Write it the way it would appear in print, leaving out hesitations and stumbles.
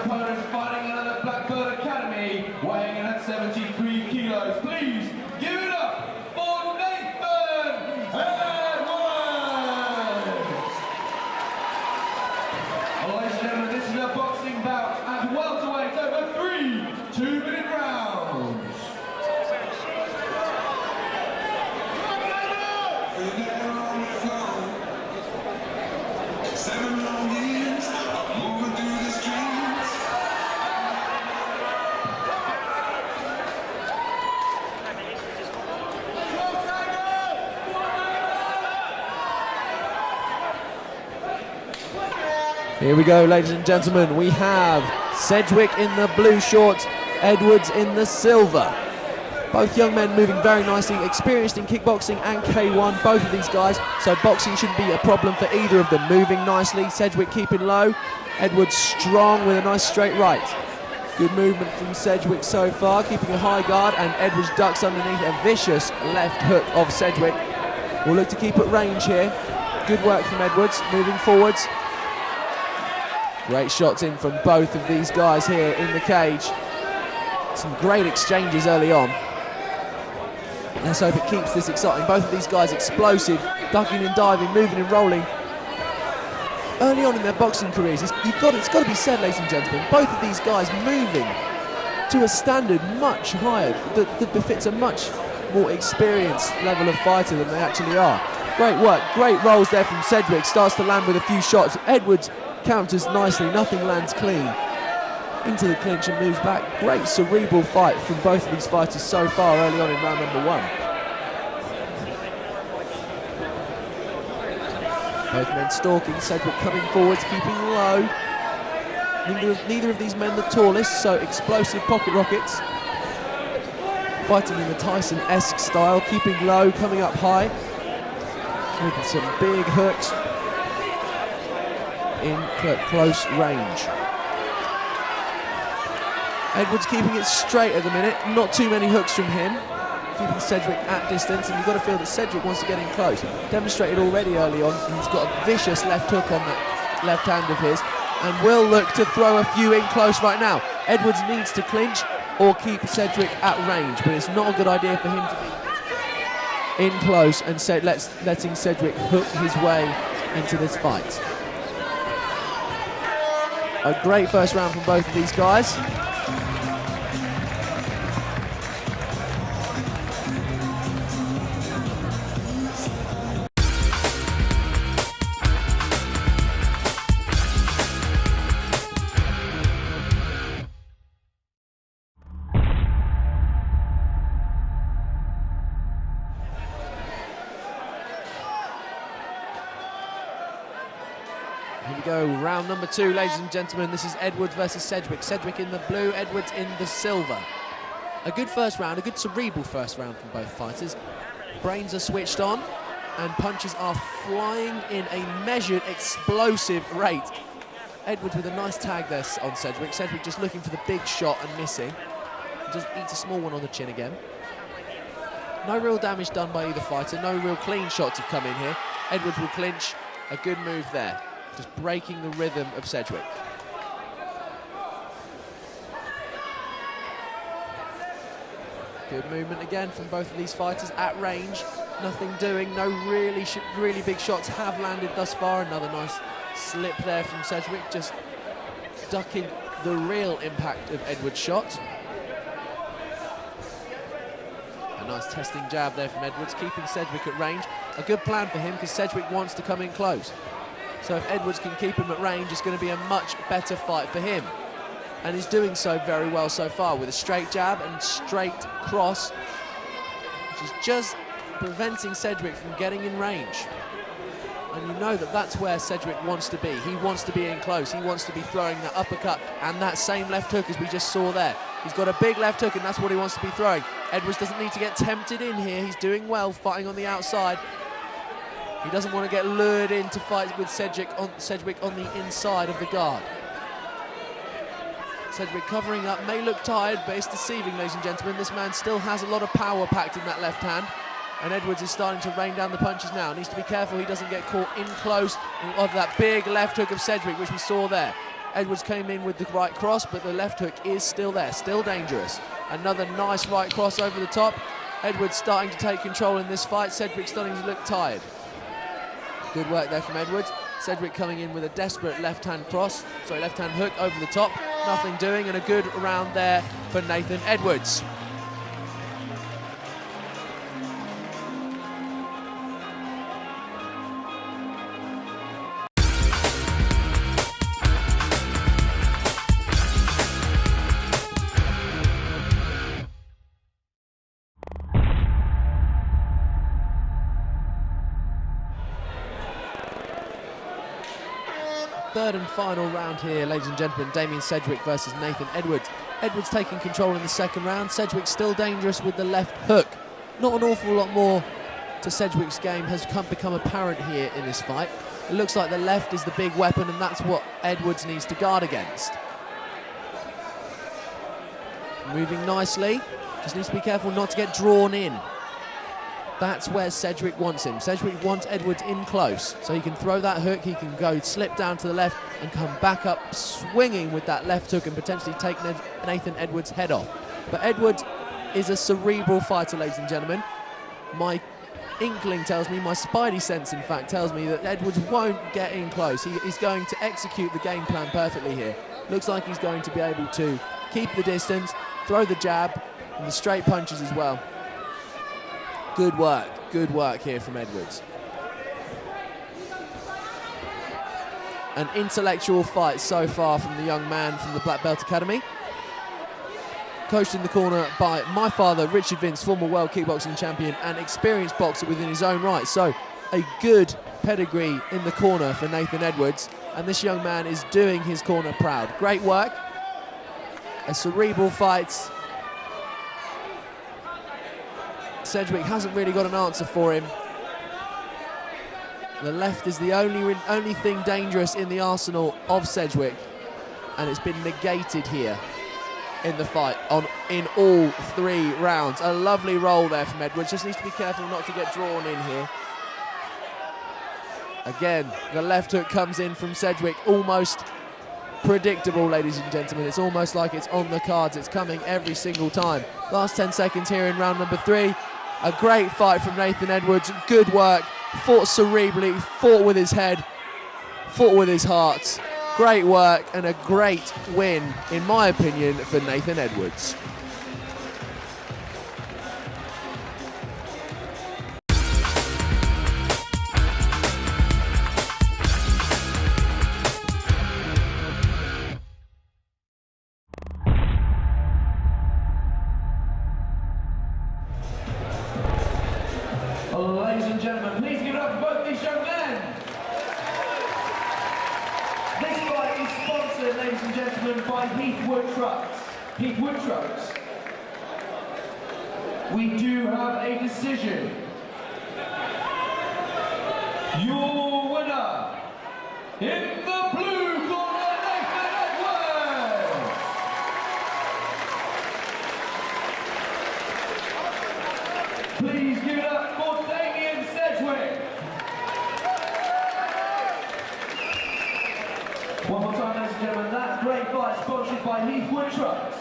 opponent fighting out of the Blackbird Academy, weighing in at 73 kilos. Please give it up for Nathan Edwards! Ladies and gentlemen, this is a boxing bout at welterweight over 3 2-minute rounds. Here we go, ladies and gentlemen. We have Sedgewick in the blue shorts, Edwards in the silver. Both young men moving very nicely, experienced in kickboxing and K1, both of these guys, so boxing shouldn't be a problem for either of them. Moving nicely, Sedgewick keeping low, Edwards strong with a nice straight right. Good movement from Sedgewick so far, keeping a high guard, and Edwards ducks underneath a vicious left hook of Sedgewick. We'll look to keep at range here. Good work from Edwards, moving forwards. Great shots in from both of these guys here in the cage. Some great exchanges early on. Let's hope it keeps this exciting. Both of these guys explosive, ducking and diving, moving and rolling. Early on in their boxing careers, it's got to be said, ladies and gentlemen, both of these guys moving to a standard much higher, that befits a much more experienced level of fighter than they actually are. Great work, great rolls there from Sedgewick, starts to land with a few shots. Edwards counters nicely, nothing lands clean. Into the clinch and moves back. Great cerebral fight from both of these fighters so far early on in round number 1. Both men stalking, Sedgewick coming forwards, keeping low. Neither of these men the tallest, so explosive pocket rockets. Fighting in the Tyson-esque style, keeping low, coming up high. Making some big hooks in close range. Edwards keeping it straight at the minute, not too many hooks from him, keeping Sedgewick at distance, and you've got to feel that Sedgewick wants to get in close. Demonstrated already early on, he's got a vicious left hook on that left hand of his, and will look to throw a few in close right now. Edwards needs to clinch or keep Sedgewick at range, but it's not a good idea for him to be in close and letting Sedgewick hook his way into this fight. A great first round from both of these guys. Here we go, round number 2, ladies and gentlemen. This is Edwards versus Sedgewick. Sedgewick in the blue, Edwards in the silver. A good first round, a good cerebral first round from both fighters. Brains are switched on, and punches are flying in a measured, explosive rate. Edwards with a nice tag there on Sedgewick. Sedgewick just looking for the big shot and missing. Just eats a small one on the chin again. No real damage done by either fighter. No real clean shots have come in here. Edwards will clinch. A good move there. Just breaking the rhythm of Sedgewick. Good movement again from both of these fighters at range. Nothing doing, no really big shots have landed thus far. Another nice slip there from Sedgewick, just ducking the real impact of Edwards' shot. A nice testing jab there from Edwards, keeping Sedgewick at range. A good plan for him because Sedgewick wants to come in close. So if Edwards can keep him at range, it's going to be a much better fight for him. And he's doing so very well so far with a straight jab and straight cross, which is just preventing Sedgewick from getting in range. And you know that that's where Sedgewick wants to be. He wants to be in close. He wants to be throwing that uppercut and that same left hook as we just saw there. He's got a big left hook and that's what he wants to be throwing. Edwards doesn't need to get tempted in here. He's doing well fighting on the outside. He doesn't want to get lured in to fight with Sedgewick on the inside of the guard. Sedgewick covering up, may look tired, but it's deceiving, ladies and gentlemen. This man still has a lot of power packed in that left hand, and Edwards is starting to rain down the punches now. Needs to be careful he doesn't get caught in close of that big left hook of Sedgewick, which we saw there. Edwards came in with the right cross, but the left hook is still there, still dangerous. Another nice right cross over the top. Edwards starting to take control in this fight. Sedgewick starting to look tired. Good work there from Edwards. Sedgewick coming in with a desperate left-hand hook over the top. Nothing doing, and a good round there for Nathan Edwards. Third and final round here, ladies and gentlemen. Damian Sedgewick versus Nathan Edwards. Edwards taking control in the second round. Sedgewick still dangerous with the left hook. Not an awful lot more to Sedgewick's game has become apparent here in this fight. It looks like the left is the big weapon, and that's what Edwards needs to guard against. Moving nicely. Just needs to be careful not to get drawn in. That's where Sedgewick wants him. Sedgewick wants Edwards in close, so he can throw that hook, he can go slip down to the left and come back up swinging with that left hook and potentially take Nathan Edwards' head off. But Edwards is a cerebral fighter, ladies and gentlemen. My inkling tells me, my spidey sense in fact tells me that Edwards won't get in close. He is going to execute the game plan perfectly here. Looks like he's going to be able to keep the distance, throw the jab and the straight punches as well. Good work here from Edwards. An intellectual fight so far from the young man from the Black Belt Academy. Coached in the corner by my father, Richard Vince, former world kickboxing champion and experienced boxer within his own right. So a good pedigree in the corner for Nathan Edwards, and this young man is doing his corner proud. Great work. A cerebral fight. Sedgewick hasn't really got an answer for him. The left is the only thing dangerous in the arsenal of Sedgewick, and it's been negated here in the fight in all three rounds. A lovely roll there from Edwards. Just needs to be careful not to get drawn in here. Again, the left hook comes in from Sedgewick, almost predictable, ladies and gentlemen. It's almost like it's on the cards. It's coming every single time. Last 10 seconds here in round number 3. A great fight from Nathan Edwards. Good work. Fought cerebrally, fought with his head, fought with his heart. Great work and a great win, in my opinion, for Nathan Edwards. Ladies and gentlemen, please give it up for both these young men. This fight is sponsored, ladies and gentlemen, by Heathwood Trucks. Heathwood Trucks. We do have a decision. Your winner, in the blue corner, Nathan Edwards. Please give it up for Damian Sedgewick. One more time, ladies and gentlemen, that great fight sponsored by Heathwood Trucks.